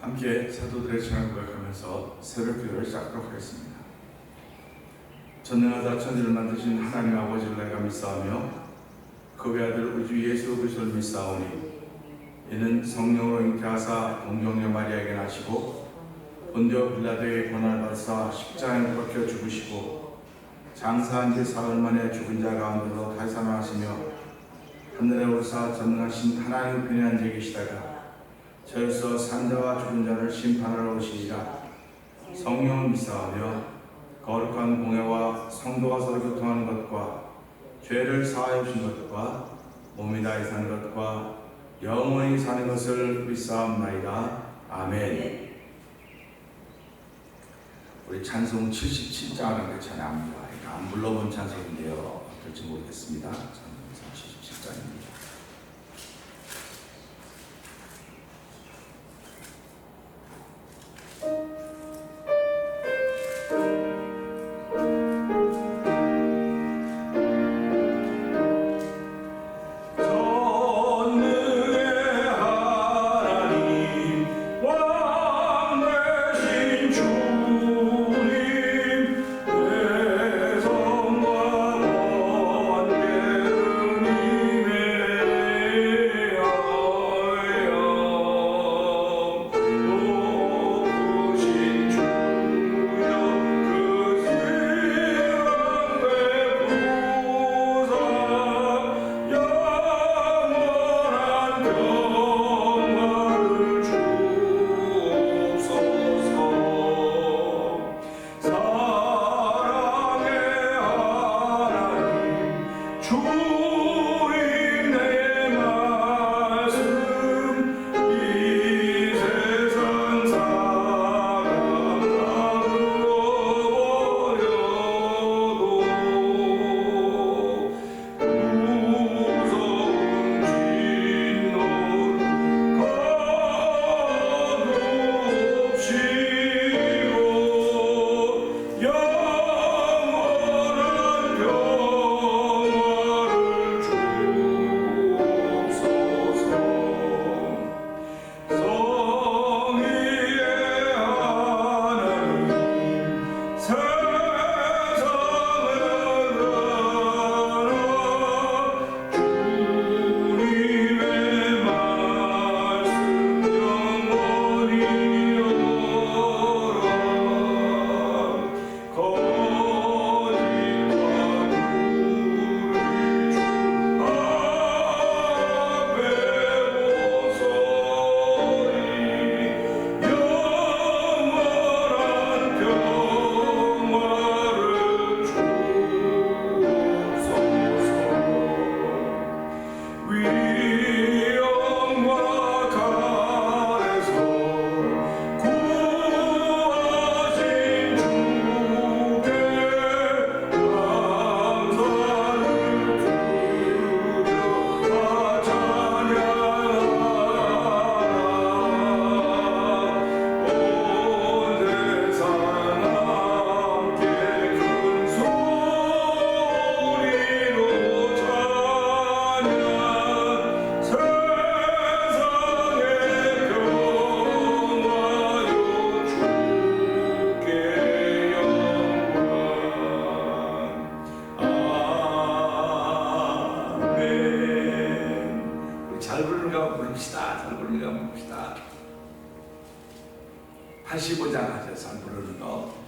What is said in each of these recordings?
함께 사도들의 신앙을 고백하면서 새벽기도를 시작하도록 하겠습니다. 전능하사 천지를 만드신 하나님 아버지를 내가 믿사오며 그 외아들 우리 주 예수 그리스도를 믿사오니 이는 성령으로 잉태하사 동정녀 마리아에게 나시고 본디오 빌라도의 고난을 받사 십자가에 못 박혀 죽으시고 장사한 지 사흘 만에 죽은 자 가운데로 다시 살아나시며 하늘에 오르사 전능하신 하나님 편에 앉아 계시다가 저에서 산자와 죽은 자를 심판하러 오시리라. 성령을 믿사오며 거룩한 공회와 성도가 서로 교통하는 것과 죄를 사하여 주신 것과 몸이 다히 사는 것과 영원히 사는 것을 믿사옵나이다. 아멘. 우리 찬송 77장을 찬양합니다. 안 불러본 찬송인데요, 어떨지 모르겠습니다. 찬송 77장입니다. 잘 부르는가 부릅시다. 85장 하죠. 잘 부르는 거.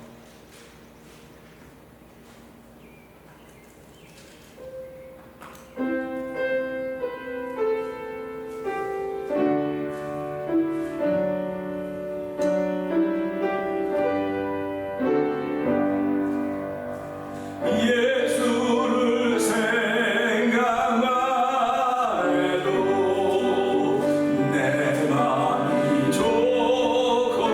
내 맘이 좋거든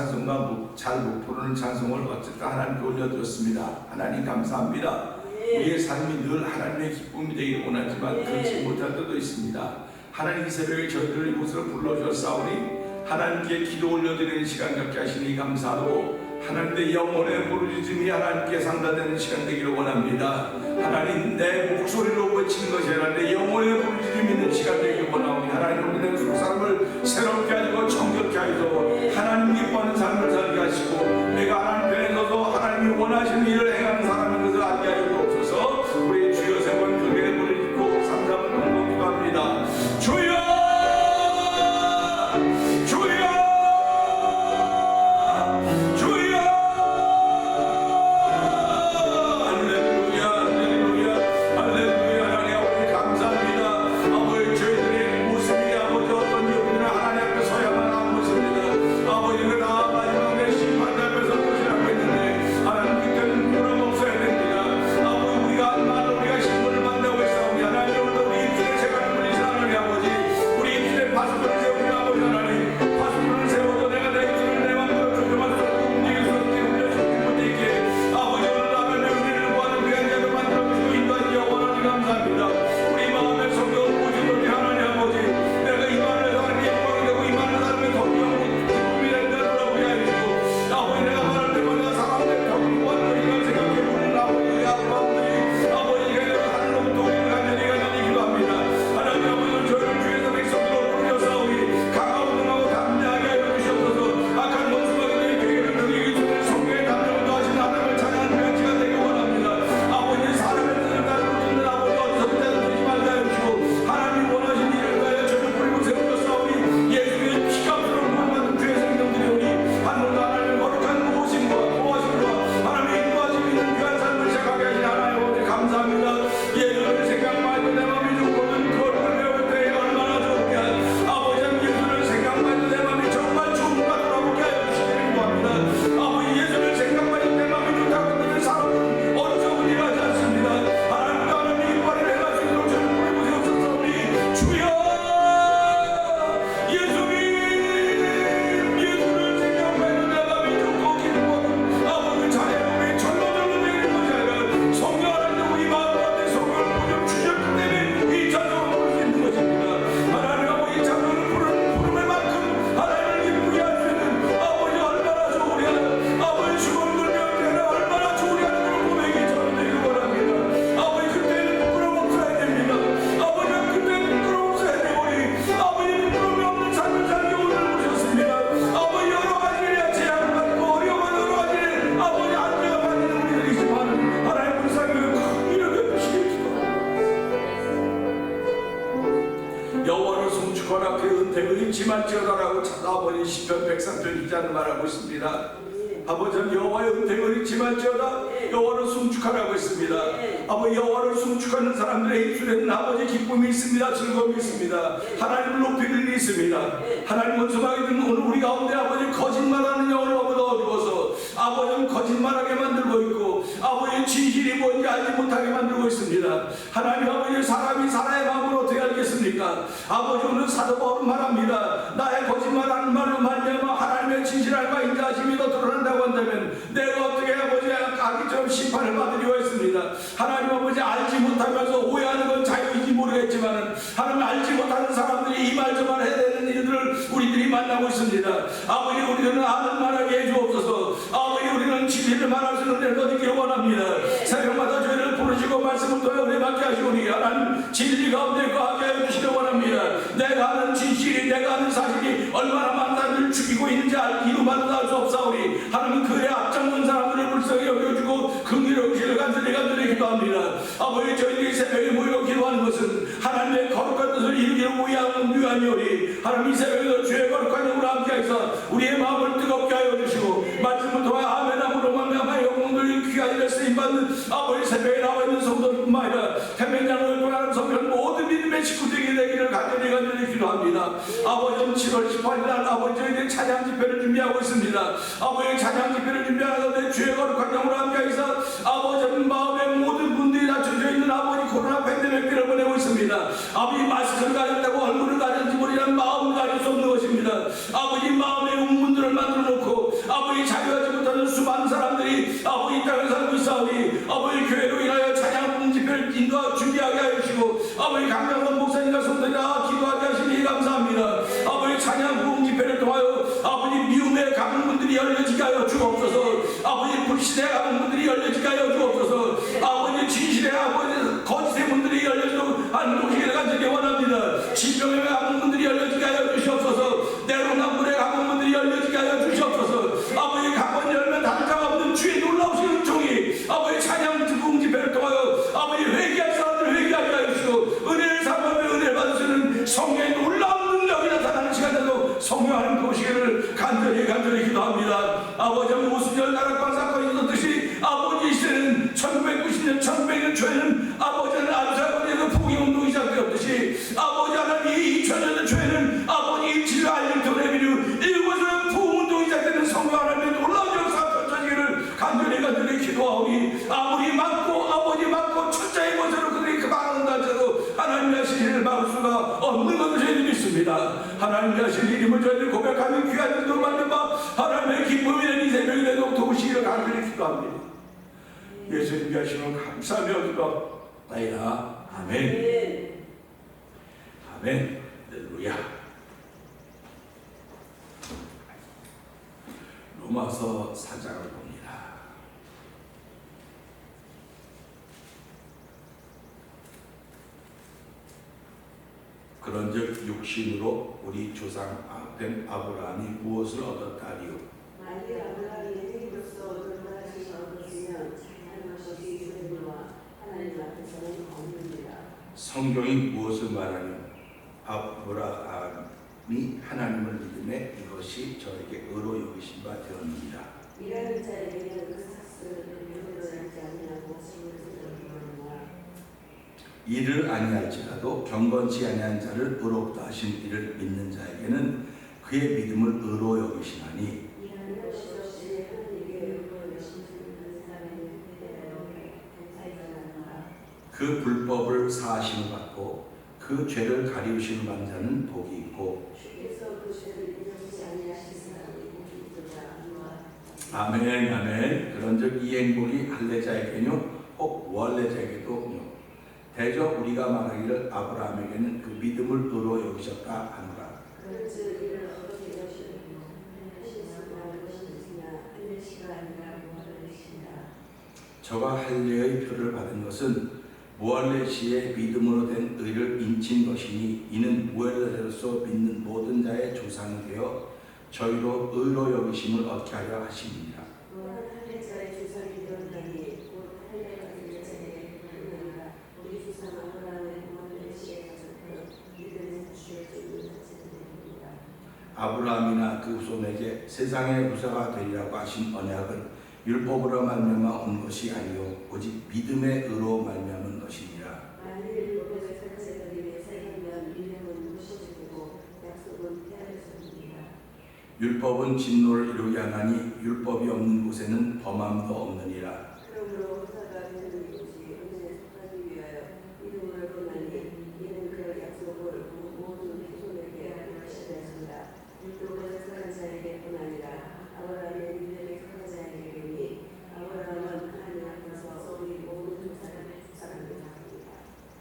찬송과 잘 못 부르는 찬송을 어쨌든 하나님께 올려드렸습니다. 하나님 감사합니다. 우리의 삶이 늘 하나님의 기쁨이 되기를 원하지만 그렇지 못할 때도 있습니다. 하나님 이 새벽에 저희들을 이곳으로 불러주셨사오니 하나님께 기도 올려드리는 시간 갖게 하시니 감사하고 하나님의 영혼의 부르짖음이 하나님께 상달되는 시간 되기를 원합니다. 하나님 내 목소리로 외치는 것이 아니라 내 영혼의 부르짖음이 있는 시간 되기를 원하오니 하나님 우리의 속사람을 새롭게 하시고 정결케 하시고 하나님 기뻐하는 삶을 살게 하시고 내가 하나님 편에 서서 하나님이 원하시는 일을 행하는 사람인 것을 알게 하여 주옵소서. 우리 주여 세 번 크게 부르짖고 3, 4분 동동 기도합니다. 주여 거라 그 은택을 잊지만지어다라고 아버지 시편 103편 기자는 말하고 있습니다. 아버지 여호와의 은택을 잊지만지어다 여호와를 송축하라고 했습니다. 아버지 여호와를 송축하는 사람들의 입술에는 아버지 기쁨이 있습니다. 즐거움이 있습니다. 하나님을 높이는 일이 있습니다. 하나님은 수박이든 오늘 우리 가운데 아버지 거짓말하는 영을 얻어주어서 아버지는 거짓말하게 만들고 있고 아버지 진실이 뭔지 알지 못하게 만들고 있습니다. 하나님 아버지 사람이 사람의 마음을 어떻게 알겠습니까? 아버지 오늘 사도 바울은 말합니다. 나의 거짓말하는 말로 말미암아 하나님의 진실함과 인자하심이 더 드러난다고 한다면 내가 어떻게 아버지 악이처럼 심판을 받으리오 했습니다. 하나님 아버지 알지 못하면서 오해하는 건 자유인지 모르겠지만 하나님 알지 못하는 사람들이 이 말 저 말 해야 되는 일들을 우리들이 만나고 있습니다. 아버지 우리들은 아는 말하게 해주옵소서. 아버지 우리는 진리를 말할 수 있는 데를 얻기를 원합니다. 새벽마다 저희를 부르시고 말씀을 통해 은혜 받게 하시오니 하나님 진리 가운데 거하게 하여 주시길 원합니다. 내가 아는 진실이 내가 아는 사실이 얼마나 많은 사람들을 죽이고 있는지 이루만도 알 수 없사오니 하나님 그에 앞장선 사람들을 불쌍히 여겨주고 긍휼히 여기시길 간절히 기도합니다. 아버지 저희들이 새벽에 모여 기도하는 것은 하나님의 거룩한 뜻을 이루기를 위함이오니 하나님 이 새벽에도 주의 거룩한 영으로 함께하여서 우리의 마음을 뜨겁게 하여 주시고 말씀을 통해 아멘함으로 말미암아 영혼들이 귀한 일에 쓰임받는 아버지 새벽에 나와 있는 성도들뿐만 아니라 태평양을 통하는 성경 모든 믿음의 식구들이 되기를 간절히 기도합니다. 아버지 7월 18일 날 아버지 저희들이 찬양 집회를 준비하고 있습니다. 아버지 찬양 집회를 준비하는데 주의 거룩한 영으로 함께하여서 아버지 마음의 모든 분들이 닫혀져 있는 아버지 코로나 팬데믹을 보내고 있습니다. 아버지 마스크를 가졌다고 얼굴을 가졌지 모르는 마음을 가질 수 없는 것입니다. 아버지 마음의 운문들을 만들어 놓고 간절히 기도합니다. 아버지 모순절 나락방 사건이 있었듯이 아버지 시대는 1990년 1900년 초에는 아버지는 안사건에서 포기운동이 시작되었듯이 아버지 하나님 2000년 초에는 아버지 일치를 알림토 레비뉴 이곳에서 포기운동이 시작되는 성령 하나님의 놀라운 역사가 펼쳐지기를 간절히 기도하오니 아무리 많고 아버지 많고 천자의 권세로 그들이 그 많은 단체로 하나님 하신 일을 막을 수가 없는 것을 저희들이 믿습니다. 하나님 하신 이름을 저희들 고백하며 귀한 일도 받는 바 하나님의 기쁨이 되는 이 새벽이 되도록 도우시기를 간절히 기도합니다. 예수님이 하시면 감사하며 기도하옵나이다. 아멘. 아멘. 할렐루야. 로마서 4장을 봅니다. 그런즉 육신으로 우리 조상 된 아브라함이 무엇을 얻었다리요? 만일 아브라함이 행위로서 얻은 것이 얻었으면 자기는 것이 이스라엘과 하나님 앞에서는 없느니라. 성경이 무엇을 말하냐? 아브라함이 하나님을 믿음에 이것이 저에게 의로 여기신 바 되었느니라. 일하는 자에게는 그 삭슬을 의로하지 아니하고 증거를 드러내노라. 이를 아니할지라도 경건치 아니한 자를 의롭다 하신 이를 믿는 자에게는 그의 믿음을 의로 여기시나니 일하는 것이 없이 하나님께 의로 여기시는 사람에게 대하여 감사하노라. 그 불법을 사하심을 받고 그 죄를 가리우시는 남자는 복이 있고 주께서 그 죄를 인정하지 아니하신 사람이 복이 있도다. 아멘 아멘. 그런즉 이 행복이 할례자에게뇨 혹 무할례자에게도 대저 우리가 말하기를 아브라함에게는 그 믿음을 의로 여기셨다 하노라. 그런즉 이를 어떻게 여시느냐 하시는 것이냐 할례시가 아니라 무할례시니라. 저가 할례의 표를 받은 것은 무할례시의 믿음으로 된 의를 인친 것이니 이는 무할례로서 믿는 모든 자의 조상이 되어 저희로 의로 여기심을 얻게 하려 하심이니라. 또한 할례자의 조상이 되었다니 곧 할례가 된 자에게 그러니라. 우리 조상 아브라함의 무할례시에 가졌던 믿음의 주의 주는 자체입니다. 아브라함이나 그 후손에게 세상의 부사가 되리라고 하신 언약은 율법으로 말미암아 온 것이 아니요 오직 믿음의 의로 말미암은 것이니라. 만일 율법의 살자들이 살면 믿음은 무시되고 약속은 폐하여집니다. 율법은 진노를 이루게 하나니 율법이 없는 곳에는 범함도 없느니라. 그러므로 후사가 되는 이것이 은혜에 속하기 위하여 믿음을 보나니 이는 그 약속을 모든 후손에게 하려 하시되 율법을 속한 자에게뿐 아니라 아브라함의 믿음에 속한 자에게니 아브라함은 하나님 앞에서 우리 모든 사람입니다.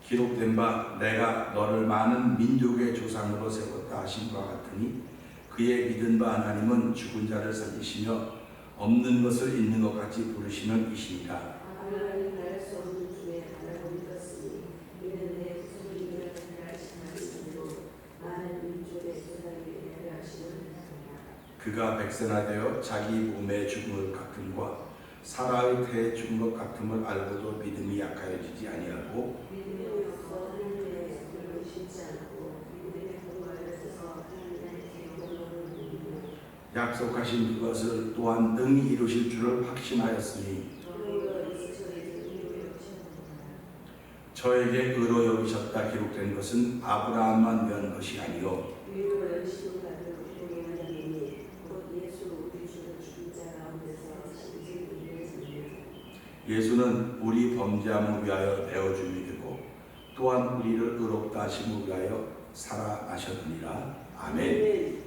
기록된 바 내가 너를 많은 민족의 조상으로 세웠다 하신 바 같으니 그의 믿은 바 하나님은 죽은 자를 살리시며 없는 것을 있는 것 같이 부르시는 이시니라. 아브라함이 말할 수 없는 중에 하나로 믿었으니 이는 내 후손이라 하시는 많은 민족의 조상이 되려 하시는 그가 백세나 되어 자기 몸의 죽음을 같음과 사라의 태에 죽은 것 같음을 알고도 믿음이 약하여지지 아니하고 믿음이 없어 하나님의 약속을 신지 않고 믿음의 공로를 써서 하나님의 공로를 누리며 약속하신 그것을 또한 능히 이루실 줄을 확신하였으니 그러므로 이스라엘의 의로 여기셨느니라. 저에게 의로 여기셨다 기록된 것은 아브라함만 위한 것이 아니요 의로 여기심을 받은 우리 하나님이 곧 예수 우리 주를 죽은 자 가운데서 신진 우리를 살리사 예수는 우리 범죄함을 위하여 내어줌이 되고 또한 우리를 의롭다 하심을 위하여 살아나셨느니라. 아멘.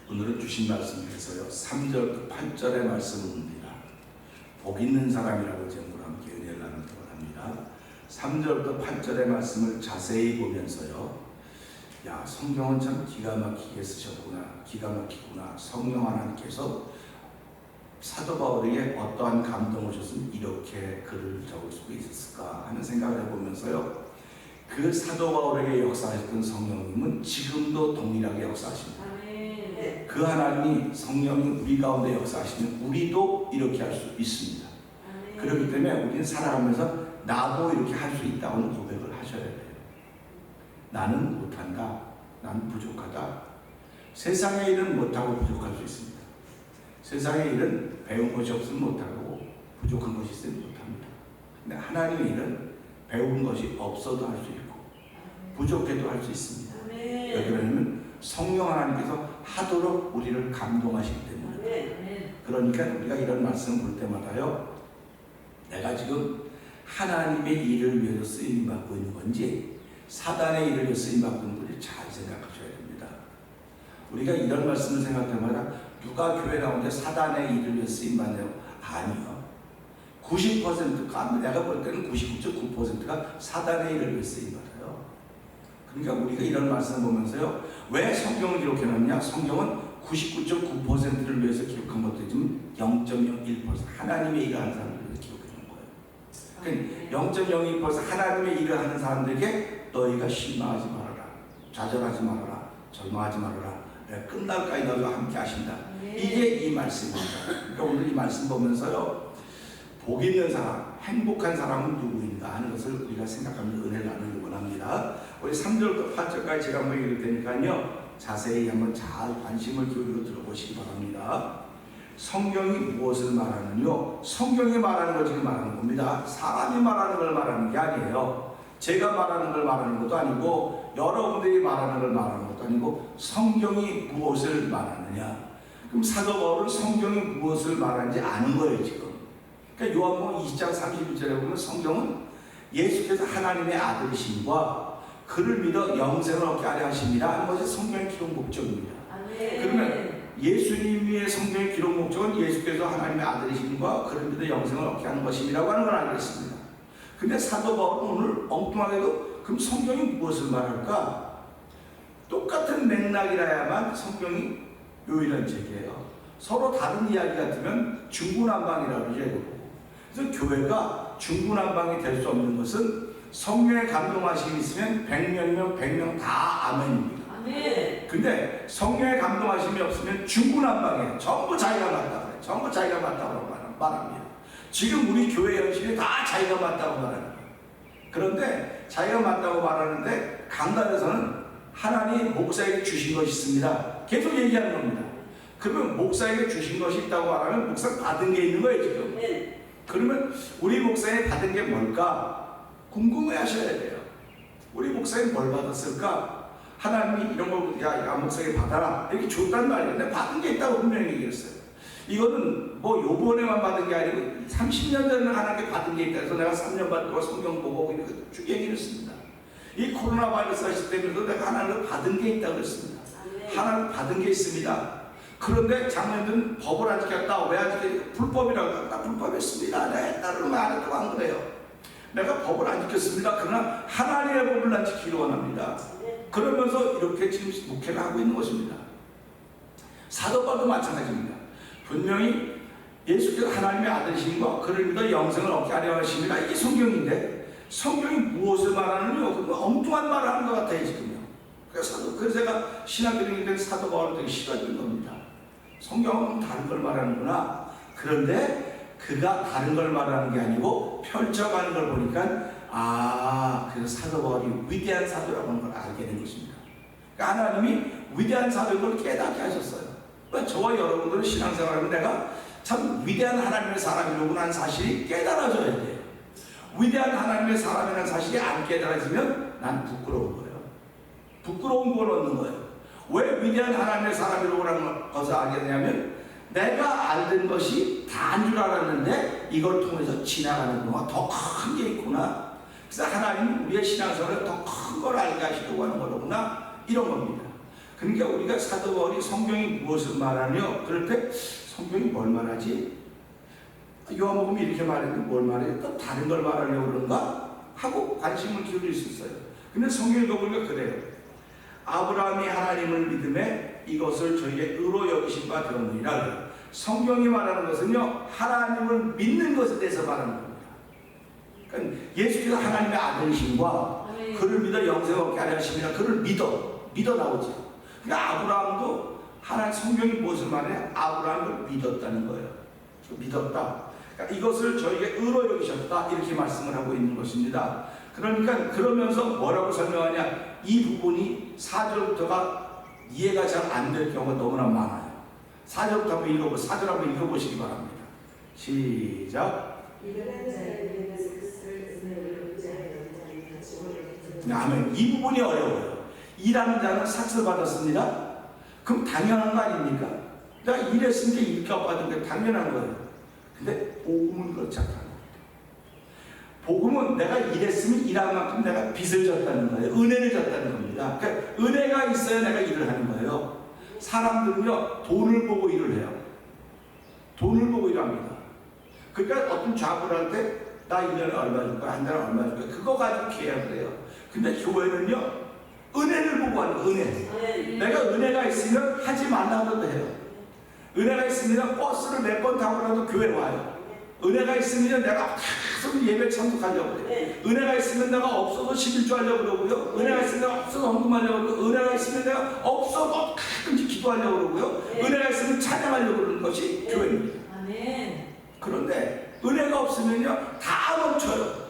오늘은 주신 말씀에서요 3절부터 8절의 말씀입니다. 복 있는 사람이라고 제목으로 함께 은혜를 나누도록 합니다. 3절부터 8절의 말씀을 자세히 보면서요 야 성경은 참 기가 막히게 쓰셨구나, 기가 막히구나. 성령 하나님께서 사도 바울에게 어떠한 감동을 줬으면 이렇게 글을 적을 수 있었을까 하는 생각을 해보면서요 그 사도 바울에게 역사하셨던 성령님은 지금도 동일하게 역사하십니다. 그 하나님이 성령이 우리 가운데 역사하시면 우리도 이렇게 할 수 있습니다. 그렇기 때문에 우리는 살아가면서 나도 이렇게 할 수 있다고는 고백을 하셔야 돼요. 나는 못한다, 나는 부족하다, 세상의 일은 못하고 부족할 수 있습니다. 세상의 일은 배운 것이 없으면 못하고 부족한 것이 있으면 못합니다. 근데 하나님의 일은 배운 것이 없어도 할 수 있고 부족해도 할 수 있습니다. 왜 그러냐면 성령 하나님께서 하도록 우리를 감동하시기 때문에. 그러니까 우리가 이런 말씀 볼 때마다요, 내가 지금 하나님의 일을 위해서 쓰임받고 있는 건지 사단의 일을 위해서 쓰임받고 있는 건지 잘 생각하셔야 됩니다. 우리가 이런 말씀을 생각할 때마다 누가 교회 나오는데 사단의 일을 위해서 쓰임받나요? 아니요. 90%가, 내가 볼 때는 99.9%가 사단의 일을 위해서 쓰임받아요. 그러니까 우리가 이런 말씀을 보면서요, 왜 성경을 기록해놨냐? 성경은 99.9%를 위해서 기록한 것도 있지만 0.01% 하나님의 일을 하는 사람들을 위해서 기록해놓은 거예요. 그러니까 0.01% 하나님의 일을 하는 사람들에게 너희가 실망하지 말아라, 좌절하지 말아라, 절망하지 말아라, 내가 끝날까지 너희와 함께 하신다. 이게 이 말씀입니다. 그러니까 오늘 이 말씀 보면서요, 복 있는 사람, 행복한 사람은 누구인가 하는 것을 우리가 생각하면서 은혜를 나누기 원합니다. 우리 3절부터 8절까지 제가 한번 읽을 테니까요, 자세히 한번 잘 관심을 기울여 들어보시기 바랍니다. 성경이 무엇을 말하느냐? 성경이 말하는 걸 지금 말하는 겁니다. 사람이 말하는 걸 말하는 게 아니에요. 제가 말하는 걸 말하는 것도 아니고 여러분들이 말하는 걸 말하는 것도 아니고 성경이 무엇을 말하느냐? 그럼 사도 바울은 성경이 무엇을 말하는지 아는 거예요 지금. 그러니까 요한복음 20장 31절에 보면 성경은 예수께서 하나님의 아들이심과 그를 믿어 영생을 얻게 하려 하심이라 하는 것이 성경의 기록 목적입니다. 그러면 예수님의 성경의 기록 목적은 예수께서 하나님의 아들이심과 그를 믿어 영생을 얻게 하는 것임이라고 하는 걸 알겠습니다. 근데 사도 바울은 오늘 엉뚱하게도 그럼 성경이 무엇을 말할까? 똑같은 맥락이라야만 성경이 유일한 책이에요. 서로 다른 이야기 같으면 중구난방이라고 그러죠. 그래서 교회가 중구난방이 될 수 없는 것은 성령의 감동하심이 있으면 100명 100명 다 아멘입니다. 근데 성령의 감동하심이 없으면 중구난방이에요. 전부 자기가 맞다 그래. 전부 자기가 맞다고 말합니다. 지금 우리 교회 현실이 다 자기가 맞다고 말하는 거예요. 그런데 자기가 맞다고 말하는데 강단에서는 하나님 목사에게 주신 것이 있습니다. 계속 얘기하는 겁니다. 그러면 목사에게 주신 것이 있다고 말하면 목사가 받은 게 있는 거예요 지금. 그러면 우리 목사에 받은 게 뭘까? 궁금해 하셔야 돼요. 우리 목사에 뭘 받았을까? 하나님이 이런 걸, 야, 목사에게 받아라 이렇게 줬단 말이에요. 근데 받은 게 있다고 분명히 얘기했어요. 이거는 뭐 요번에만 받은 게 아니고 30년 전에 하나님께 받은 게 있다 해서 내가 3년 받고 성경 보고 이렇게 쭉 얘기를 했습니다. 이 코로나 바이러스가 시작되면서 내가 하나님을 받은 게 있다고 그랬습니다. 하나님 받은 게 있습니다. 그런데 작년에는 법을 안 지켰다. 왜 안 지켰다? 불법이라고. 나 불법했습니다. 내 딸은 왜 안 했다고 안 그래요? 내가 법을 안 지켰습니다. 그러나 하나님의 법을 난 지키기 원합니다. 그러면서 이렇게 지금 목회를 하고 있는 것입니다. 사도 바울도 마찬가지입니다. 분명히 예수께서 하나님의 아들이신과 그를 믿어 영생을 얻게 하려 하십니다. 이게 성경인데 성경이 무엇을 말하느냐? 엉뚱한 말을 하는 것 같아요 지금요. 그래서 제가 신학교를 된 사도 바울을 되게 싫어하는 겁니다. 성경은 다른 걸 말하는구나. 그런데 그가 다른 걸 말하는 게 아니고 펼쳐가는 걸 보니까 그래서 사도 바울이 위대한 사도라고 하는 걸 알게 된 것입니다. 그러니까 하나님이 위대한 사도인 걸 깨닫게 하셨어요. 그러니까 저와 여러분들은 신앙생활하면 내가 참 위대한 하나님의 사람이로구나 하는 사실이 깨달아져야 돼요. 위대한 하나님의 사람이라는 사실이 안 깨달아지면 난 부끄러운 거예요. 부끄러운 걸 얻는 거예요. 왜 위대한 하나님의 사람이라는 것을 알게 되냐면 내가 알던 것이 다인 줄 알았는데 이걸 통해서 지나가는 동안 더 큰 게 있구나. 그래서 하나님은 우리의 신앙생활에 더 큰 걸 알게 하시려고 하는 거로구나. 이런 겁니다. 그러니까 우리가 사도 바울이 성경이 무엇을 말하냐? 그럴 때 성경이 뭘 말하지? 요한복음이 이렇게 말했는데 뭘 말해요? 또 다른 걸 말하려고 그런가? 하고 관심을 기울일 수 있어요. 근데 성경을 보니까 그래요. 아브라함이 하나님을 믿음에 이것을 저희의 의로 여기신 바 되었느니라. 성경이 말하는 것은요, 하나님을 믿는 것에 대해서 말하는 겁니다. 그러니까 예수께서 하나님의 아들이심과 그를 믿어 영생을 얻게 하려 하심이라. 그를 믿어 나오죠. 그러니까 아브라함도 하나님 성경이 무엇을 말해? 아브라함을 믿었다는 거예요. 믿었다. 그러니까 이것을 저희에게 의로 여기셨다. 이렇게 말씀을 하고 있는 것입니다. 그러니까 그러면서 뭐라고 설명하냐? 이 부분이 4절부터가 이해가 잘 안 될 경우가 너무나 많아요. 4절부터 한번 4절 한번 읽어보시기 바랍니다. 시작. 일어난 자의 은혜는 그것을 은혜로 의지하여 아멘. 이 부분이 어려워요. 일하는 자는 삭슬 받았습니다. 그럼 당연한 거 아닙니까? 내가 일했으니까 일값 받은 게 당연한 거예요. 근데 복음은 그렇지 않다는 겁니다. 복음은 내가 일했으면 일한 만큼 내가 빚을 졌다는 거예요. 은혜를 졌다는 겁니다. 그러니까 은혜가 있어야 내가 일을 하는 거예요. 사람들은요, 돈을 보고 일을 해요. 돈을 보고 일합니다. 그러니까 어떤 잡을 할 때 나 1년에 얼마 줄 거야, 한 달에 얼마 줄 거야, 그거 가지고 계약을 해요. 근데 교회는요, 은혜를 보고 하는 거예요. 은혜. 내가 은혜가 있으면 하지 말라고도 해요. 은혜가 있으면 버스를 몇 번 타고라도 교회 와요. 은혜가 있으면 내가 계속 예배 참석하려고 해요. 은혜가 있으면 내가 없어도 11조 하려고 그러고요. 은혜가 있으면 내가 없어도 헌금하려고 그러고, 은혜가 있으면 내가 없어도 가끔씩 기도하려고 그러고요. 은혜가 있으면 찬양하려고 그러는 것이 교회입니다. 아멘. 그런데 은혜가 없으면요, 다 멈춰요.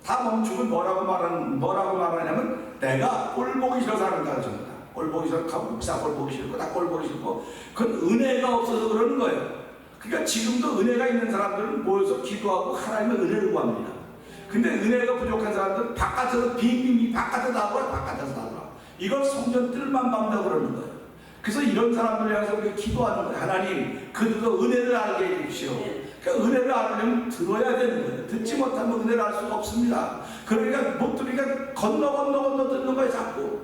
다 멈추고 뭐라고 말하냐면 내가 꼴 보기 싫어서 하는 거야. 전부 다. 꼴 보기 싫어, 목사 꼴 보기 싫고, 다 꼴 보기 싫고, 그건 은혜가 없어서 그러는 거예요. 그러니까 지금도 은혜가 있는 사람들은 모여서 기도하고 하나님의 은혜를 구합니다. 근데 은혜가 부족한 사람들은 바깥에서 빙빙 바깥에서 나오라, 바깥에서 나오라. 이걸 성전 뜰만 막다 그러는 거예요. 그래서 이런 사람들을 향해서 우리가 기도하는 거예요. 하나님, 그들도 은혜를 알게 해주십시오. 그러니까 은혜를 알려면 들어야 되는 거예요. 듣지 못하면 은혜를 알 수가 없습니다. 그러니까 못 들으니까 건너 듣는 거예요. 자꾸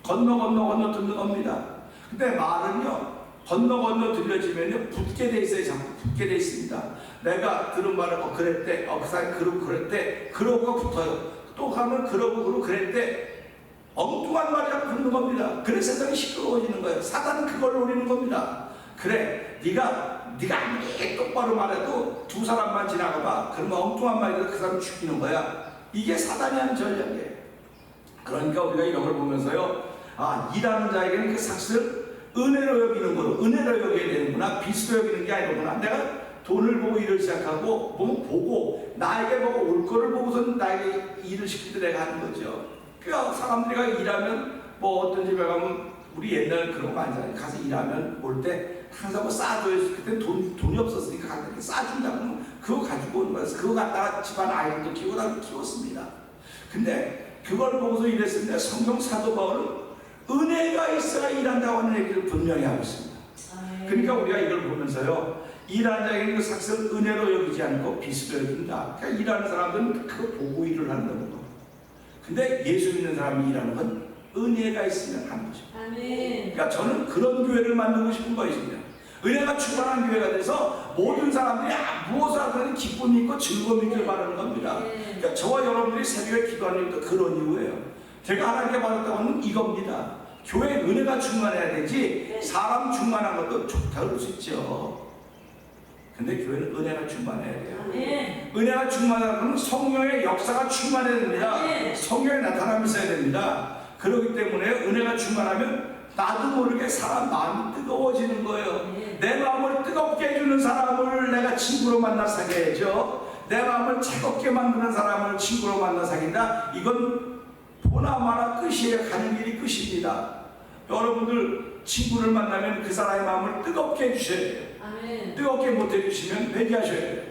건너 듣는 겁니다. 근데 말은요, 건너 들려지면요, 붙게 돼 있어요. 자꾸 붙게 돼 있습니다. 내가 들은 말을 그랬대, 그 사람이 그랬대, 그러고 붙어요. 또 가면 그러고 그랬대. 엉뚱한 말이 자꾸 붙는 겁니다. 그래서 세상이 시끄러워지는 거예요. 사단은 그걸 노리는 겁니다. 그래, 네가 아무리 똑바로 말해도 두 사람만 지나가봐. 그러면 엉뚱한 말이라도 그 사람 죽이는 거야. 이게 사단이 하는 전략이에요. 그러니까 우리가 이런 걸 보면서요, 일하는 자에게는 그 삭슬 은혜로 여기는 거로, 은혜로 여겨야 되는구나, 빚으로 여기는 게 아니구나. 내가 돈을 보고 일을 시작하고, 보고 나에게 보고 올 거를 보고서는 나에게 일을 시킬 때 내가 하는 거죠. 그러니까 사람들이 일하면 어떤 집에 가면 우리 옛날 그런 거 아니잖아요. 가서 일하면 올 때 항상 싸줘요. 그때 돈이 없었으니까 이렇게 싸준다고 그거 가지고 오는 거였어요. 그거 갖다가 집안 아이들도 키우고 나도 키웠습니다. 근데 그걸 보고서 일했습니다. 성경 사도 바울은 은혜가 있어야 일한다고 하는 얘기를 분명히 하고 있습니다. 그러니까 우리가 이걸 보면서요, 일하는 자에게는 그 삭슬 은혜로 여기지 않고 빚으로 여긴다. 그러니까 일하는 사람들은 그거 보고 일을 하는 겁니다. 근데 예수 믿는 사람이 일하는 건 은혜가 있으면 하는 것입니다. 아멘. 그러니까 저는 그런 교회를 만들고 싶은 것입니다. 은혜가 충만한 교회가 돼서 모든 사람들이 무엇을 하든 기쁨이 있고 즐거움이 있길 바라는 겁니다. 그러니까 저와 여러분들이 새벽에 기도하는 것도 그런 이유예요. 제가 하나님께 받았다고 하는 이겁니다. 교회에 은혜가 충만해야 되지 사람 충만한 것도 좋다고 그럴 수 있죠. 근데 교회는 은혜가 충만해야 돼요. 아멘. 은혜가 충만하면 성령의 역사가 충만해야 됩니다. 성령의 나타남이 있어야 됩니다. 그렇기 때문에 은혜가 충만하면 나도 모르게 사람 마음이 뜨거워지는 거예요. 내 마음을 뜨겁게 해주는 사람을 내가 친구로 만나 사귀어야죠. 내 마음을 차갑게 만드는 사람을 친구로 만나 사귄다. 이건 보나마나 끝이에요. 가는 길이 끝입니다. 여러분들 친구를 만나면 그 사람의 마음을 뜨겁게 해주셔야 돼요. 아멘. 뜨겁게 못 해주시면 회개하셔야 돼요.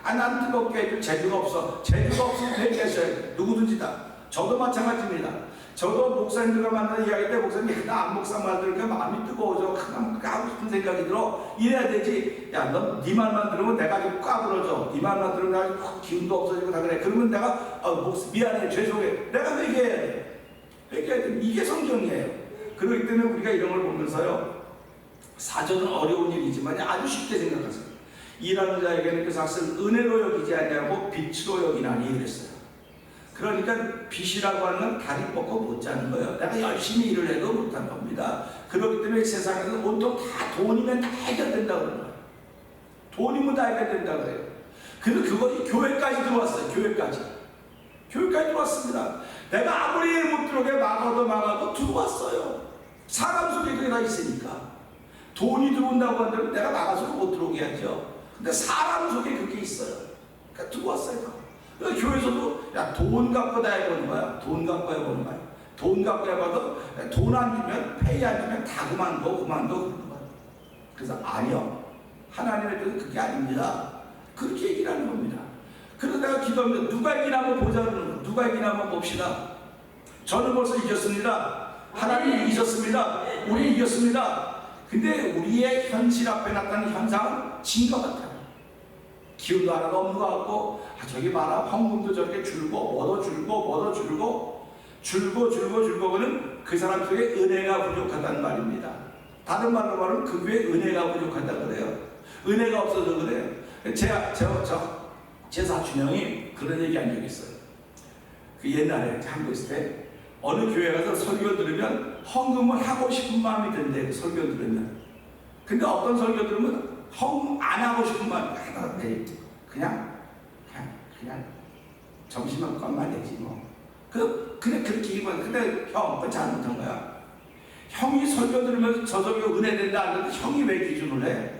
난 뜨겁게 해줄 재주가 없어. 재주가 없으면 회개하셔야 돼요. 누구든지 다. 저도 마찬가지입니다. 저도 목사님들과 만나는 이야기 때 목사님이 나 안 목사 말 들으니까 마음이 뜨거워져. 하고 싶은 생각이 들어. 이래야 되지. 야, 너 네 말만 들으면 내가 좀 까불어져. 네 말만 들으면 내가 기운도 없어지고 다 그래. 그러면 내가 목사 미안해, 죄송해. 내가 회개해야 돼. 회개해야 돼. 이게 성경이에요. 그렇기 때문에 우리가 이런 걸 보면서요, 사전은 어려운 일이지만 아주 쉽게 생각하세요. 일하는 자에게는 그 삭슬 은혜로 여기지 아니하고 빚으로 여기나니 그랬어요. 그러니까 빚이라고 하는 건 다리 뻗고 못 자는 거예요. 내가 열심히 일을 해도 못한 겁니다. 그렇기 때문에 세상에서는 온통 다 돈이면 다 해결된다고 그러는 거예요. 돈이면 다 해결된다고 그래요. 그래서 그것이 교회까지 들어왔어요. 교회까지 들어왔습니다. 내가 아무리 못 들어오게 막아도 들어왔어요. 사람 속에 그게 다 있으니까. 돈이 들어온다고 한다면 내가 막아서 못 들어오게 하죠. 근데 사람 속에 그게 있어요. 그러니까 들어왔어요. 그러니까 교회에서도 야, 돈 갖고 다 해보는 거야. 돈 갖고 해보는 거야. 돈 갖고 해봐도 돈 안 주면, 페이 안 주면 다 그만둬 그러는 거예요. 그래서 아니요, 하나님의 뜻은 그게 아닙니다. 그렇게 얘기를 하는 겁니다. 그래서 내가 기도하면 누가 이기나 한번 보자 그러는 거예요. 누가 이기나 한번 봅시다. 저는 벌써 이겼습니다. 하나님이 이기셨습니다. 우리 이겼습니다. 근데 우리의 현실 앞에 나타나는 현상은 진 것 같아요. 기운도 하나도 없는 것 같고, 저기 봐라, 헌금도 저렇게 줄고 그는 그 사람 속에 은혜가 부족하다는 말입니다. 다른 말로 말하면 그 교회에 은혜가 부족하다 그래요. 은혜가 없어서 그래요. 제 사촌 형이 그런 얘기 한 적이 있어요. 그 옛날에 한국 있을 때 어느 교회 가서 설교 들으면 헌금을 하고 싶은 마음이 든대. 설교 들으면. 근데 어떤 설교 들으면 헌금 안 하고 싶은 마음이 든대. 그냥 점심만큼만 내지 뭐. 그래 그렇게 얘기만. 근데 형, 그건 잘못한 거야. 형이 설교 들으면서 저 설교 은혜 된다 안 된다, 형이 왜 기준을 해?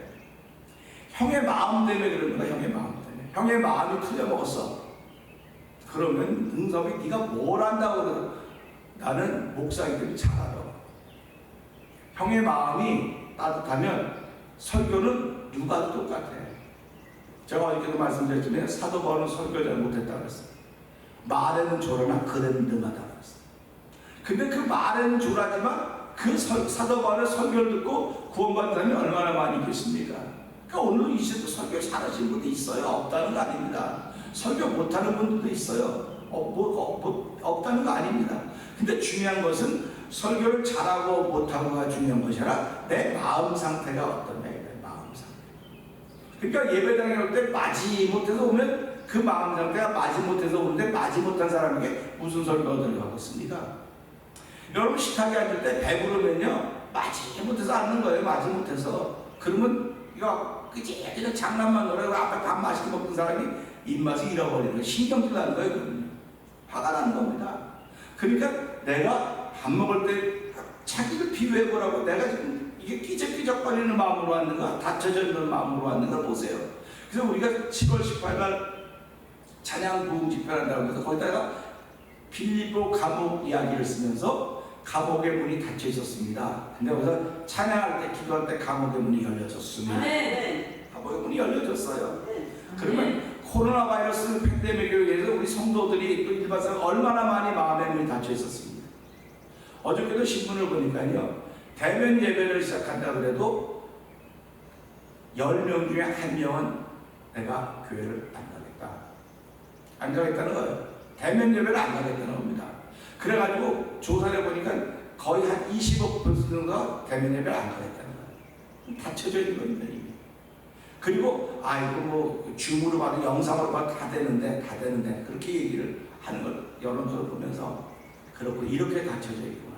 형의 마음 때문에 그러는 거야. 형의 마음 때문에. 형의 마음이 틀려먹었어. 그러면 응섭이 네가 뭘 안다고 그래. 나는 목사이기 때문에 잘 알아. 형의 마음이 따뜻하면 설교는 누가 똑같아. 제가 어저께도 말씀드렸지만 사도 바울은 설교 잘 못했다고 그랬어요. 말에는 조라나 글에는 능하다고 그랬어요. 근데 그 말에는 조라지만 그 사도 바울의 설교를 듣고 구원받은 사람이 얼마나 많이 있겠습니까? 그러니까 오늘 이 시대도 설교 잘하시는 분도 있어요. 없다는 거 아닙니다. 설교 못하는 분들도 있어요. 없다는 거 아닙니다. 근데 중요한 것은 설교를 잘하고 못하고가 중요한 것이 아니라 내 마음 상태가 어떤 내 마음 상태. 그러니까 예배당에 올 때 맞이 못해서 오면 그 마음 상태가 맞이 못해서 오는데 맞이 못한 사람에게 무슨 설교가 들어가겠습니까? 여러분 식탁에 앉을 때 배부르면요 맞이 못해서 앉는 거예요. 맞이 못해서. 그러면 이거 그치 장난만 놀아요. 앞에 밥 맛있게 먹던 사람이 입맛을 잃어버리는 거예요. 신경질 나는 거예요. 그러면. 화가 나는 겁니다. 그러니까 내가 밥 먹을 때 자기를 비교해보라고. 내가 지금 이게 끼적끼적거리는 마음으로 왔는가, 닫혀져 있는 마음으로 왔는가 보세요. 그래서 우리가 7월 18일 찬양 부흥 집회를 한다고 해서 거기다가 빌립보 감옥 이야기를 쓰면서 감옥의 문이 닫혀 있었습니다. 근데 거기서 찬양할 때, 기도할 때 감옥의 문이 열려졌습니다. 감옥의 문이 열려졌어요. 그러면 코로나 바이러스 팬데믹에 의해서 우리 성도들이 또 일반 사람 얼마나 많이 마음의 문이 닫혀 있었습니다. 어저께도 신문을 보니까요, 대면 예배를 시작한다 그래도 10명 중에 1명은 내가 교회를 안 가겠다는 거예요. 대면 예배를 안 가겠다는 겁니다. 그래가지고 조사를 해보니까 거의 한 20% 정도가 대면 예배를 안 가겠다는 거예요. 닫혀져 있는 겁니다. 이미. 그리고 이거 뭐 줌으로 봐도 영상으로 봐도 다 되는데 그렇게 얘기를 하는 걸 여론조사 보면서 그렇고 이렇게 닫혀져 있구나.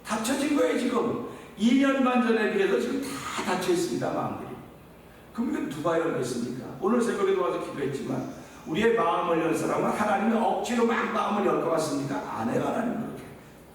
닫혀진 거예요. 지금 2년 반 전에 비해서 지금 다 닫혀 있습니다. 마음들이. 그럼 이거 누가 열겠습니까? 오늘 새벽에도 와서 기도했지만 우리의 마음을 열 사람은 하나님이 억지로 막 마음을 열 것 같습니까? 안 해요. 하나님은 그렇게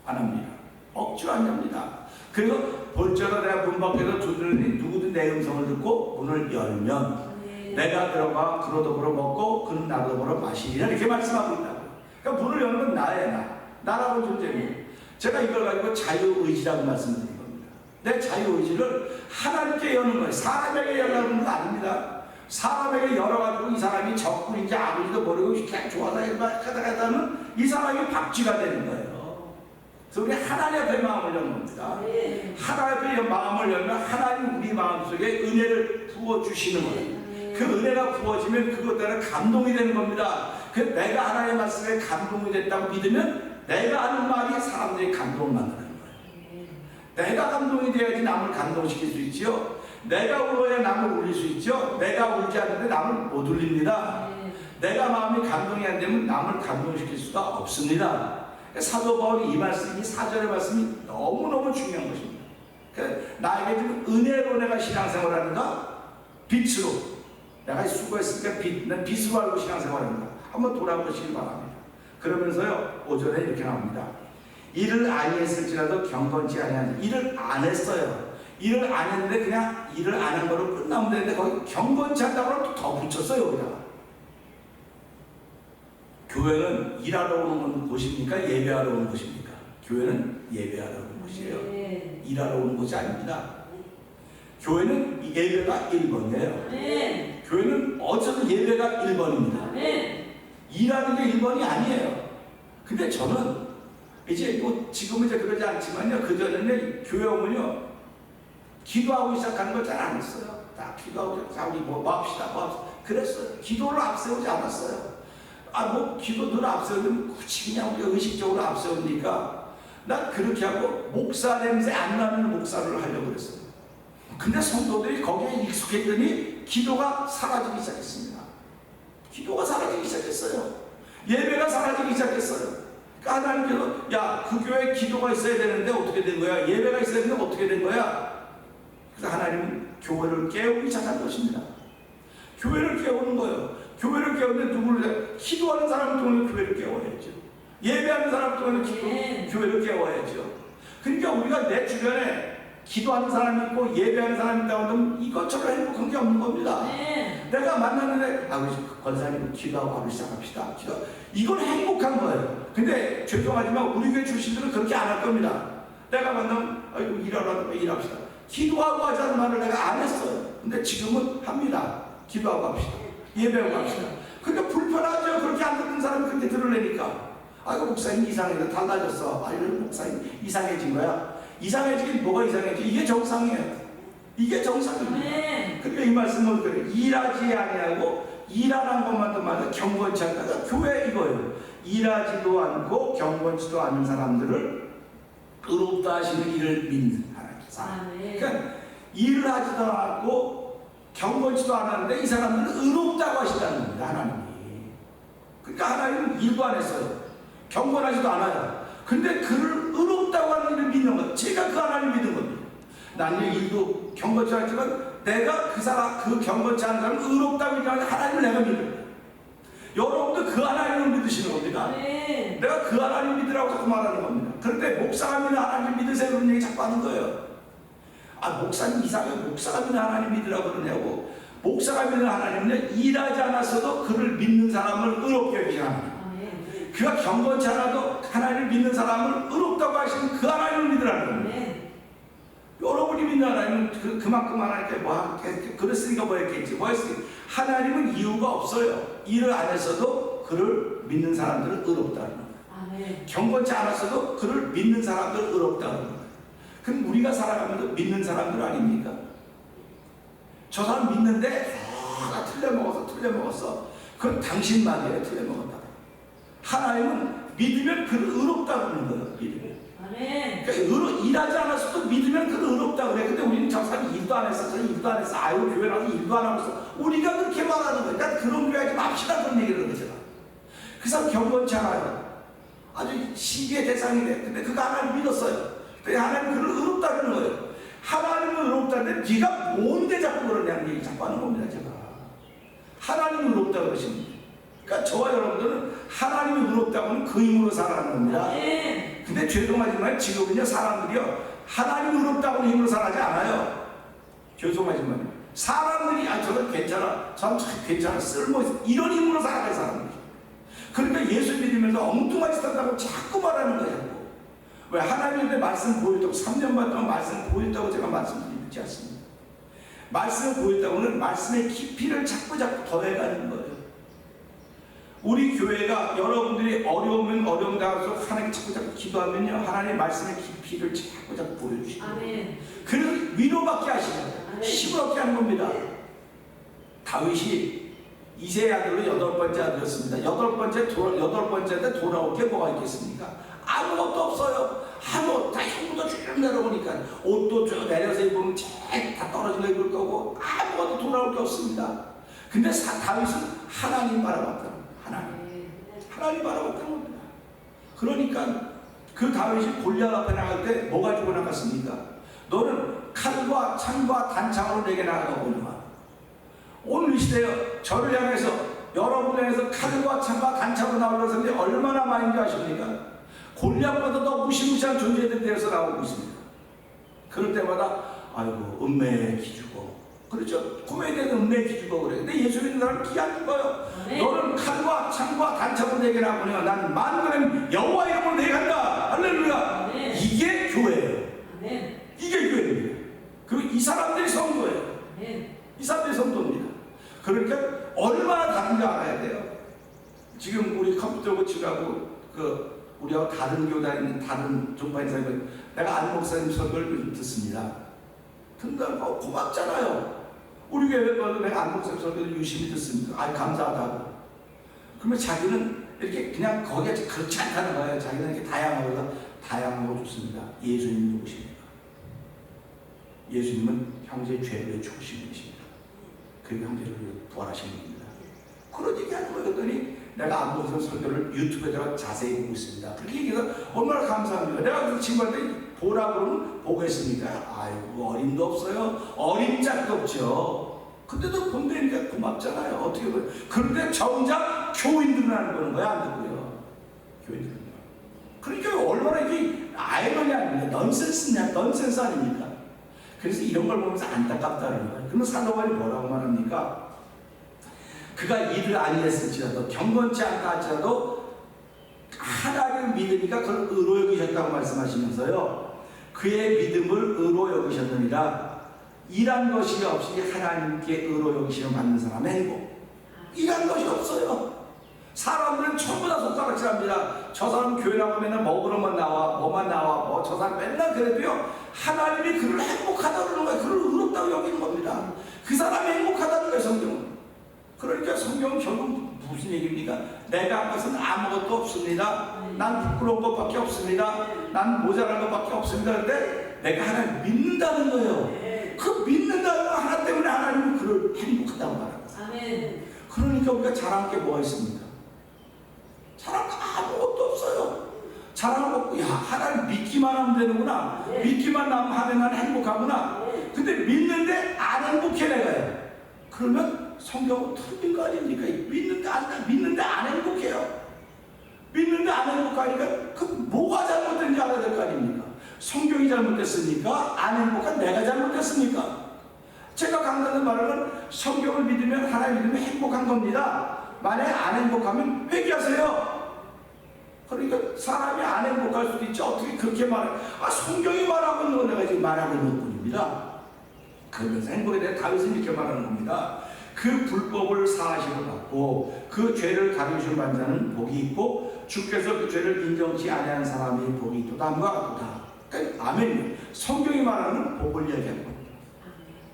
안 합니다. 억지로 안 엽니다. 그래서 볼지어다 내가 문 밖에서 두드리니 누구든 내 음성을 듣고 문을 열면 내가 들어가 그로 더불어 먹고 그는 나로 더불어 마시리라 이렇게 말씀하고 있다고요. 그러니까 문을 여는 건 나예요. 나라고 존재입니다. 제가 이걸 가지고 자유의지라고 말씀드린 겁니다. 내 자유의지를 하나님께 여는 거예요. 사람에게 열라는 거 아닙니다. 사람에게 열어가지고 이 사람이 적군인지 아버지도 모르고 그냥 좋아서 하다가 하면 이 사람이 박쥐가 되는 거예요. 그래서 우리 하나님 앞에 마음을 여는 겁니다. 하나님 앞에 마음을 열면 하나님 우리 마음속에 은혜를 부어주시는 거예요. 그 은혜가 부어지면 그것 때문에 감동이 되는 겁니다. 내가 하나님의 말씀에 감동이 됐다고 믿으면 내가 하는 말이 사람들이 감동을 만드는 거예요. 내가 감동이 돼야지 남을 감동시킬 수 있지요. 내가 울어야 남을 울릴 수 있죠. 내가 울지 않는데 남을 못 울립니다. 내가 마음이 감동이 안 되면 남을 감동시킬 수가 없습니다. 사도 바울이 이 말씀이, 이 4절의 말씀이 너무너무 중요한 것입니다. 나에게 지금 은혜로 내가 신앙생활하는가? 빛으로 내가 수고했으니까 난 빛으로 알고 신앙생활하는가? 한번 돌아보시길 바랍니다. 그러면서요 5절에 이렇게 나옵니다. 일을 아니했을지라도 경건치 아니하니. 일을 안 했어요. 일을 안 했는데 그냥 일을 안 한 거로 끝나면 되는데 거기 경건치 않다고 또 더 붙였어요. 여기다가. 교회는 일하러 오는 곳입니까? 예배하러 오는 곳입니까? 교회는 예배하러 오는 곳이에요. 일하러 오는 곳이 아닙니다. 교회는 예배가 1번이에요. 교회는 어쩌면 예배가 1번입니다. 일하는 게 1번이 아니에요. 근데 저는 이제 뭐 지금은 이제 그러지 않지만요. 그전에는 교회 오면요, 기도하고 시작하는 걸 잘 안 했어요. 다 기도하고, 자, 우리 뭐 합시다. 그랬어요. 기도를 앞세우지 않았어요. 뭐 기도 늘 앞세우면 굳이 그냥 우리가 의식적으로 앞세우니까 난 그렇게 하고 목사 냄새 안 나는 목사를 하려고 그랬어요. 근데 성도들이 거기에 익숙했더니 기도가 사라지기 시작했습니다. 기도가 사라지기 시작했어요. 예배가 사라지기 시작했어요. 그러니까 하나님께서 야, 그 교회에 기도가 있어야 되는데 어떻게 된 거야? 예배가 있어야 되는데 어떻게 된 거야? 그래서 하나님은 교회를 깨우기 시작한 것입니다. 교회를 깨우는 거예요. 교회를 깨우는데 누구를? 기도하는 사람을 통해 교회를 깨워야죠. 예배하는 사람을 통해 교회를 깨워야죠. 그러니까 우리가 내 주변에 기도하는 사람이 있고 예배하는 사람이 있다고 하면 이것저것 행복한 게 없는 겁니다. 내가 만났는데 우리 권사님 기도하고 하루 시작합시다. 이건 행복한 거예요. 근데 죄송하지만 우리 교회 출신들은 그렇게 안 할 겁니다. 내가 만나면 아이고 일하러 일합시다. 기도하고 하자는 말을 내가 안 했어요. 근데 지금은 합니다. 기도하고 합시다. 예배하고 합시다. 그러니까 불편하죠. 그렇게 안 듣는 사람이 그렇게 들으려니까. 아이고 목사님 이상해서 달라졌어. 아이고 목사님 이상해진 거야. 이상해지긴 뭐가 이상해지? 이게 정상이에요. 이게 정상입니다. 그러니까 이 말씀은 그래. 일하지 아니하고 일하는 것만도 말해 경건치 않다가 교회 이거예요. 일하지도 않고 경건치도 않은 사람들을 의롭다 하시는 일을 믿는 하나님. 그러니까 일을 하지도 않고 경건치도 않았는데 이 사람들은 의롭다고 하시다는 겁니다. 하나님이. 그러니까 하나님은 일도 안 했어요. 경건하지도 않아요. 근데 그를 의롭다고 하는 일을 믿는 것. 제가 그 하나님을 믿는 겁니다. 나는 일도 경건치 않지만 내가 그 경건치 않은 사람을 의롭다고 믿는 하나님을 내가 믿어요. 여러분도 그 하나님을 믿으시는 겁니다. 내가 그 하나님 믿으라고 자꾸 말하는 겁니다. 그런데 목사가 믿는 하나님 믿으세요 그런 얘기 자꾸 하는 거예요. 목사님 이상해. 목사가 믿는 하나님 믿으라고 그러냐고. 목사가 믿는 하나님은 일하지 않았어도 그를 믿는 사람을 의롭게 여기시는 하나님. 그가 경건치 않아도 하나님을 믿는 사람을 의롭다고 하시는 그 하나님을 믿으라는 겁니다. 여러분이 믿는 하나님은 그만큼 하나님께 그랬으니까 뭐 했겠지. 뭐 했으니까. 하나님은 이유가 없어요. 일을 안 했어도 그를 믿는 사람들은 의롭다는 겁니다. 경건치 않았어도 그를 믿는 사람들은 의롭다는 겁니다. 그럼 우리가 살아가면서 믿는 사람들 아닙니까? 저 사람 믿는데 다 틀려먹었어. 그건 당신 말이에요. 틀려먹었다. 하나님은 믿으면 그를 의롭다 그러는 거예요. 믿으면. 그러니까 일하지 않았어도 믿으면 그를 의롭다 그래. 근데 우리는 저 사람이 일도 안 했어. 아유 교회 나서 일도 안 하고 있어. 우리가 그렇게 말하는 거예요. 그러니까 그런 교회 하지 맙시다 그런 얘기를 하는 거잖아. 그 사람 경건치 않아요. 아주 시기의 대상이 돼. 근데 그가 하나님 믿었어요. 근데 하나님 그를 의롭다 그러는 거예요. 하나님은 의롭다는데 네가 뭔데 자꾸 그러냐는 얘기 자꾸 하는 겁니다. 제가. 하나님은 의롭다 그러십니다. 그러니까 저와 여러분들은 하나님이 의롭다고는 그 힘으로 살아가는 겁니다. 근데 죄송하지만 지금은요 사람들이요 하나님이 의롭다고는 힘으로 살아가지 않아요. 죄송하지만 사람들이 저는 괜찮아, 참 괜찮아, 쓸모있어 이런 힘으로 살아가는 사람들이. 그러니까 예수 믿으면서 엉뚱한 짓 한다고 자꾸 말하는 거예요. 왜? 하나님의 말씀 보였다고 3년 반 동안 말씀 보였다고 제가 말씀드리지 않습니다. 말씀을 보였다고는 말씀의 깊이를 자꾸 더해가는 거예요. 우리 교회가 여러분들이 어려우면 어려운 가운데서 하나님께 자꾸 기도하면요 하나님의 말씀의 깊이를 자꾸 보여주시고 그래서 위로받게 하시고 힘을 얻게 하는 겁니다. 다윗이 이세의 아들로 8번째 아들이었습니다. 여덟 번째인데 돌아올 게 뭐가 있겠습니까? 아무것도 없어요. 아무것도 다 형부도 쭉 내려오니까 옷도 쭉 내려서 입으면 다 떨어지려 입을 거고 아무것도 돌아올 게 없습니다. 근데 다윗은 하나님 바라봤다. 하나님 바라봤다는 겁니다. 그러니까 그 다윗이 골리앗 앞에 나갈 때 뭐 가지고 나갔습니까? 너는 칼과 창과 단창으로 내게 나가보니와. 오늘 이 시대에 저를 향해서 여러분을 향해서 칼과 창과 단창으로 나오려고 했는데 얼마나 많은지 아십니까? 골리앗보다 더 무시무시한 존재들이 되어서 나오고 있습니다. 그럴 때마다 아이고 은혜의 기주고 그렇죠. 구매에 대해서 은혜의 기주고 그래. 근데 예수 믿는 사람은 기 안 죽어요. 너는 칼과 창과 단창으로 내게 나오니와 난 만군의 여호와 이름으로 내게 간다. 할렐루야. 쪽하고 우리하고 다른 교회 다니는 다른 종파인 사람은 내가 안 목사님 설교를 듣습니다. 듣는다고 고맙잖아요. 우리 교회 내가 안 목사님 설교를 유심히 듣습니다. 아, 감사하다고. 그러면 자기는 이렇게 그냥 거기에 그렇지 않다는 거예요. 자기는 이렇게 다양하고 좋습니다. 예수님 누구십니까? 예수님은 형제의 죄를 죽으신 분이십니다. 그 형제를 부활하신 분입니다. 그런 얘기하는 거예요. 그랬더니 내가 안 목사님 설교를 유튜브에다가 자세히 보고 있습니다. 그렇게 얘기해서 얼마나 감사합니다. 내가 그 친구한테 보라고 그러면 보겠습니다. 아이고, 어림도 없어요. 어림짝도 없죠. 근데도 본다니까 고맙잖아요. 어떻게 보면. 그런데 정작 교인들은 안 보는 거야, 안 듣고요. 교인들은. 그러니까 얼마나 이게 아이러니 아닙니까? 넌센스 아닙니까? 그래서 이런 걸 보면서 안타깝다는 거예요. 그러면 사도 바울이 뭐라고 말합니까? 그가 이를 아니했을지라도 경건치 않다 할지라도 하나님을 믿으니까 그걸 의로 여기셨다고 말씀하시면서요. 그의 믿음을 의로 여기셨느니라. 일한 것이 없이 하나님께 의로 여기시는 받는 사람의 행복. 일한 것이 없어요. 사람들은 전부 다 손가락질합니다. 저 사람 교회 나가면 먹으러만 나와, 뭐만 나와, 저 사람 맨날 그래도요. 하나님이 그를 행복하다고 그러는 거예요. 그를 의롭다고 여기는 겁니다. 그 사람이 행복하다는 거예요, 성경은. 그러니까 성경은 결국 무슨 얘기입니까? 내가 한 것은 아무것도 없습니다. 난 부끄러운 것밖에 없습니다. 난 모자란 것밖에 없습니다. 그런데 내가 하나님 믿는다는 거예요. 그 믿는다는 거 하나 때문에 하나님은 그를 행복하다고 말합니다. 아멘. 그러니까 우리가 자랑할 게 뭐가 있습니까? 자랑할 거 아무것도 없어요. 자랑할 거 없고, 야, 하나님 믿기만 하면 되는구나. 믿기만 하면 난 행복하구나. 근데 믿는데 안 행복해, 내가요. 그러면 성경은 틀린 거 아닙니까? 믿는데 안 행복해요. 믿는데 안 행복하니까 그 뭐가 잘못된지 알아야 될 거 아닙니까? 성경이 잘못됐습니까? 안 행복한 내가 잘못됐습니까? 제가 강조하는 말은 성경을 믿으면 하나님 믿으면 행복한 겁니다. 만약에 안 행복하면 회개하세요. 그러니까 사람이 안 행복할 수도 있죠. 어떻게 그렇게 말해? 성경이 말하고 있는 거 내가 지금 말하고 있는 뿐입니다. 그러면서 행복에 대해 다윗은 이렇게 말하는 겁니다. 그 불법을 사하심을 받고 그 죄를 가리우심을 받는 자는 복이 있고 주께서 그 죄를 인정치 아니하는 사람이 복이 있도다. 함과 같도다. 아멘. 성경이 말하는 복을 이야기하는 겁니다.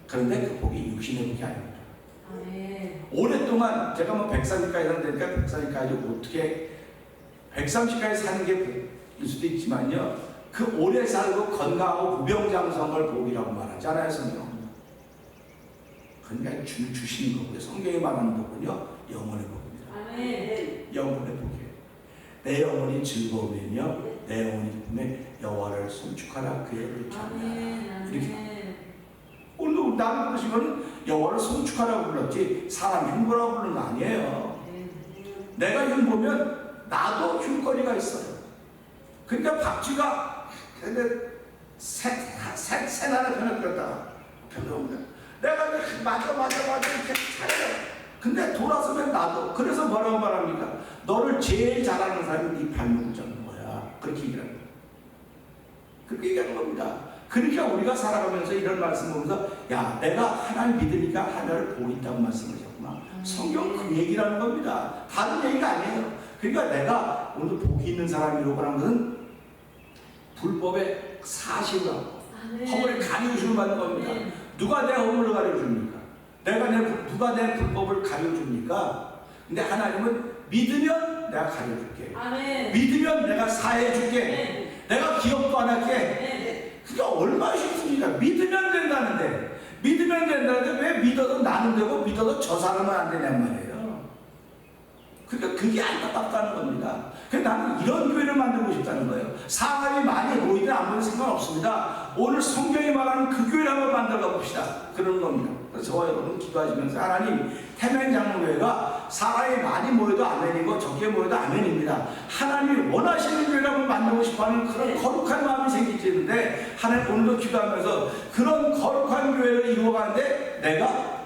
그런데 그 복이 육신의 복이 아닙니다. 오랫동안 제가 130까지 사는데니까 130까지 어떻게 130까지 사는 게 복일 수도 있지만요. 그 오래 살고 건강하고 무병장수한 걸 복이라고 말하잖아요, 성경. 그러니까 주시는 거고요. 성경이 말하는 복은요, 영혼의 복입니다. 아멘. 영혼의 복이에요. 내 영혼이 즐거우면요, 내 영혼이 기쁨에 여호와를 송축하라, 그의 이렇게 합니다. 이렇게. 오늘도 나를 부르시면 여호와를 송축하라고 불렀지 사람 흉보라고 부르는 거 아니에요. 내가 흉보면 나도 흉거리가 있어요. 그러니까 박쥐가 새 나라 편을 끌었다가 편을 내가 맞아 이렇게 차려요. 근데 돌아서면 나도. 그래서 뭐라고 말합니까? 너를 제일 잘하는 사람이 네 발목을 잡는 거야. 그렇게 얘기하는 거야. 그렇게 얘기하는 겁니다. 그러니까 우리가 살아가면서 이런 말씀 보면서 야, 내가 하나님 믿으니까 하나를 보고 있다고 말씀하셨구나. 성경 그 얘기라는 겁니다. 다른 얘기가 아니에요. 그러니까 내가 오늘 복이 있는 사람이라고 하는 것은 불법의 사실을 하고 허물의 가리우심을 받는 겁니다. 누가 내 허물을 가려줍니까? 누가 내 불법을 가려줍니까? 근데 하나님은 믿으면 내가 가려줄게. 아멘. 믿으면 내가 사해줄게. 내가 기억도 안 할게. 그러니까 얼마나 쉽습니까? 믿으면 된다는데 왜 믿어도 나는 되고 믿어도 저 사람은 안 되냔 말이에요. 그러니까 그게 안타깝다는 겁니다. 그래서 나는 이런 교회를 만들고 싶다는 거예요. 사람이 많이 모이든 안 모이든 상관없습니다. 오늘 성경이 말하는 그 교회를 한번 만들어 봅시다. 그런 겁니다. 그래서 저와 여러분 기도하시면서 하나님, 태면장로교회가 사람이 많이 모여도 아멘이고 적게 모여도 아멘입니다. 하나님이 원하시는 교회를 한번 만들고 싶어하는 그런 거룩한 마음이 생기지는데 하나님 오늘도 기도하면서 그런 거룩한 교회를 이루어가는데 내가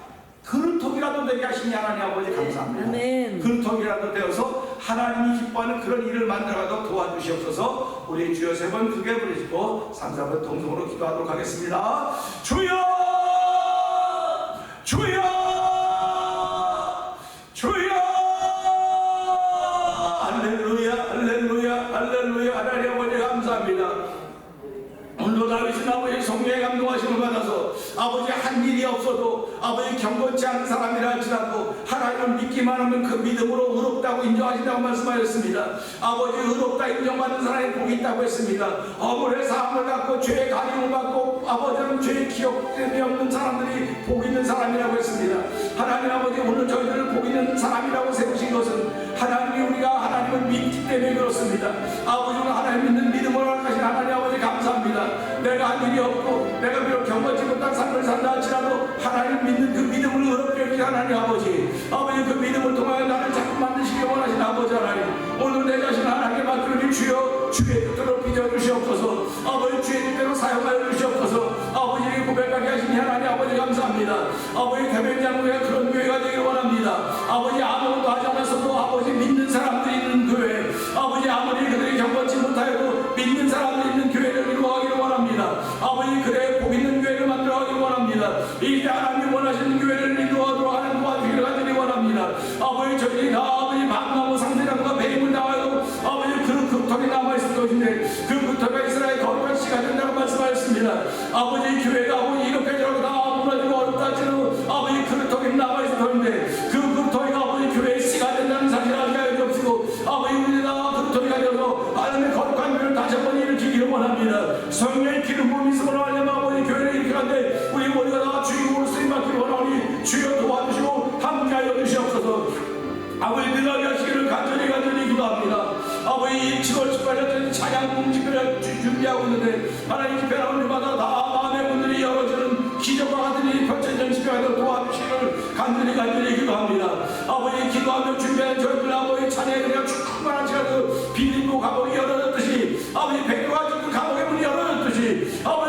그릇통이라도 되게 하시니 하나님 아버지 감사합니다. 아멘. 그릇통이라도 되어서 하나님이 기뻐하는 그런 일을 만들어가도록 도와주시옵소서. 우리 주여 3번 크게 부르시고 3, 4번 동성으로 기도하도록 하겠습니다. 주여! 주여! 주여! 할렐루야! 사도 다윗은 아버지 성령의 감동하심을 받아서 아버지 한 일이 없어도 아버지 경건치 않은 사람이라 할지라도 하나님을 믿기만 하면 그 믿음으로 의롭다고 인정하신다고 말씀하셨습니다. 아버지 의롭다 인정받는 사람이 복이 있다고 했습니다. 억울의 사함을 갖고 죄의 가림을 받고 아버지는 죄의 기억됨이 없는 사람들이 복 있는 사람이라고 했습니다. 하나님 아버지 오늘 저희들을 복 있는 사람이라고 세우신 것은 하나님이 우리가 하나님을 믿기 때문에 그렇습니다. 아버지 오늘 하나님 믿는 믿음으로 하신 하나님 아버지 감사합니다. 내가 한 일이 없고 내가 비록 경건치 못한 삶을 산다 할지라도 하나님 믿는 그 믿음을 의롭게 여기신 하나님 아버지 그 믿음을 통하여 나를 자꾸 만드시기 원하신 아버지 하나님 오늘 내 자신을 하나님께 맡기니 주여 주의 뜻대로 빚어주시옵소서 아버지 주의 뜻대로 사용하여 주시옵소서 아버지에게 고백하게 하시니 하나님 아버지 감사합니다. 아버지 대변장로가 그런 교회가 되기를 원합니다. 아버지 아무것도 하지 않았어도 아버지 믿는 사람들이 있는 교회 아버지 아무리 그들이 경건치 못하여도 믿는 사람들이 있는 교회를 이루어가기를 원합니다. 아버지 그래 복 있는 교회를 만들어가기를 원합니다. 이제 하나님 원하시는 교회를 이루어가도록 하는 도와주기를 간절히 원합니다. 아버지 저희들이 다 아버지 밤나무 상대장과 배임을 당하여도 아버지 그 흙턱이 남아있을 것인데 그 흙턱이 이스라엘 거룩한 씨가 된다고 말씀하셨습니다. 아버지 교회가 아버지 이렇게 저렇게 다 무너지고 어렵다 할지라도 아버지 그 흙턱이 남아있을 것인데 그 흙턱이 아버지 교회의 씨가 된다는 사실을 알게 하여 주옵시고 아버지 우리가 그 흙턱이가 되어서 하나님의 거룩한 교회를 다시 한번 일으키기를 원합니다. 성령의 기름 부음 있음으로 하려면 아버지 교회를 일으키는데 우리 모두가 다 주인공으로 쓰임받기를 원하오니 주여 도와주시고 함께하여 주시옵소서. 아버지 능하게 하시기를 간절히 기도합니다. 아버지 7월 18일 찬양 공식을 준비하고 있는데 하나님 집회라는 일마다 다 마음의 문들이 열어지는 기적과 같은 일이 펼쳐지는 집회가 도와주시기를 간절히 기도합니다. 아버지 기도하며 준비하는 저희들 아버지 찬양에 그냥 충만한 시간 그 비밀도 감옥이 열어졌듯이 아버지 백도가 그 감옥의 문이 열어졌듯이 아버지